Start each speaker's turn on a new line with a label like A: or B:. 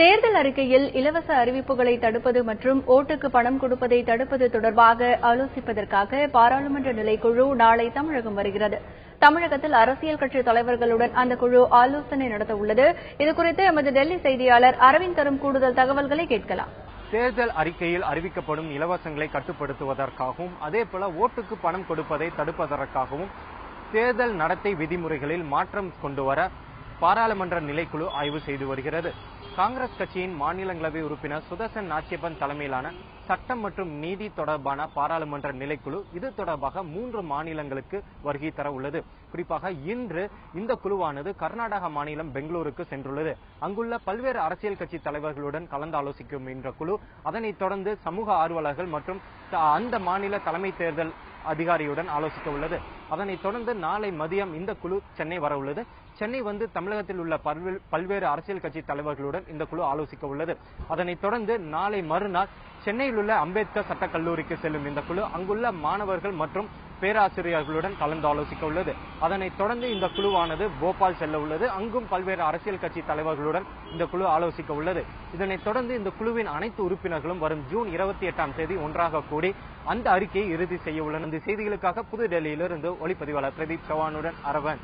A: தேர்தல் அறிக்கையில் இலவச அறிவிப்புகளை தடுப்பது மற்றும் ஓட்டுக்கு பணம் கொடுப்பதை தடுப்பது தொடர்பாக ஆலோசிப்பதற்காக பாராளுமன்ற நிலைக்குழு நாளை தமிழகம் வருகிறது. தமிழகத்தில் அரசியல் கட்சி தலைவர்களுடன் அந்த குழு ஆலோசனை நடத்த உள்ளது. இதுகுறித்து எமது டெல்லி செய்தியாளர் அரவிந்த் தரும் கூடுதல் தகவல்களை கேட்கலாம்.
B: தேர்தல் அறிக்கையில் அறிவிக்கப்படும் இலவசங்களை கட்டுப்படுத்துவதற்காகவும் அதேபோல ஓட்டுக்கு பணம் கொடுப்பதை தடுப்பதற்காகவும் தேர்தல் நடத்தை விதிமுறைகளில் மாற்றம் கொண்டுவர பாராளுமன்ற நிலைக்குழு ஆய்வு செய்து வருகிறது. காங்கிரஸ் கட்சியின் மாநிலங்களவை உறுப்பினர் சுதர்சன் நாச்சியப்பன் தலைமையிலான சட்டம் மற்றும் நீதி தொடர்பான பாராளுமன்ற நிலைக்குழு இது தொடர்பாக 3 மாநிலங்களுக்கு வருகை தர உள்ளது. குறிப்பாக இன்று இந்த குழுவானது கர்நாடக மாநிலம் பெங்களூருக்கு சென்றுள்ளது. அங்குள்ள பல்வேறு அரசியல் கட்சி தலைவர்களுடன் கலந்தாலோசிக்கும் என்ற குழு அதனைத் தொடர்ந்து சமூக ஆர்வலர்கள் மற்றும் அந்த மாநில தலைமை தேர்தல் அதிகாரியுடன் ஆலோசிக்க உள்ளது. அதனைத் தொடர்ந்து நாளை மதியம் இந்த குழு சென்னை வர உள்ளது. சென்னை வந்து தமிழகத்தில் உள்ள பல்வேறு அரசியல் கட்சி தலைவர்களுடன் இந்த குழு ஆலோசிக்க உள்ளது. அதனைத் தொடர்ந்து நாளை மறுநாள் சென்னையில் உள்ள அம்பேத்கர் சட்டக் கல்லூரிக்கு செல்லும் இந்த குழு அங்குள்ள மாணவர்கள் மற்றும் பேராசிரியர்களுடன் கலந்து ஆலோசிக்க உள்ளது. அதனைத் தொடர்ந்து இந்த குழுவானது போபால் செல்ல உள்ளது. அங்கும் பல்வேறு அரசியல் கட்சி தலைவர்களுடன் இந்த குழு ஆலோசிக்க உள்ளது. இதனைத் தொடர்ந்து இந்த குழுவின் அனைத்து உறுப்பினர்களும் வரும் ஜூன் 28ஆம் தேதி ஒன்றாக கூடி அந்த அறிக்கையை இறுதி செய்ய உள்ளனர். இந்த செய்திகளுக்காக புதுடெல்லியிலிருந்து ஒளிப்பதிவாளர் பிரதீப் சவானுடன் அரவன்.